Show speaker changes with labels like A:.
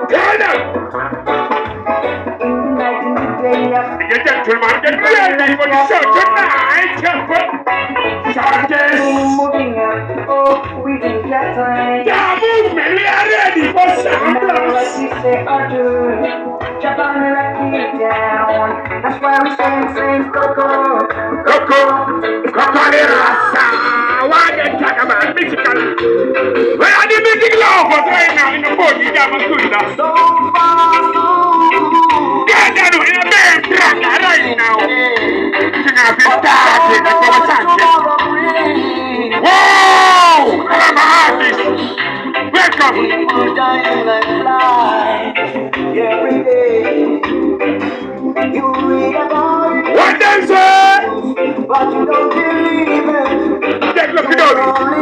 A: Tell them. The gentleman get ready for the show tonight. Charges. Oh, we can get time. Yeah, movement, we are ready for sound. Jump on the record down. That's why we sing Coco. Coco. Coco de Rasa. Why they talk about musical? Where are the music lovers right now in the boat? You have a good so far, so good. Yeah, they're doing a big track right now. Sing up your starting the conversation. Whoa! I'm an artist. Welcome. People dying like flies every day. You read about it. What they say? But you don't believe it. Look it out.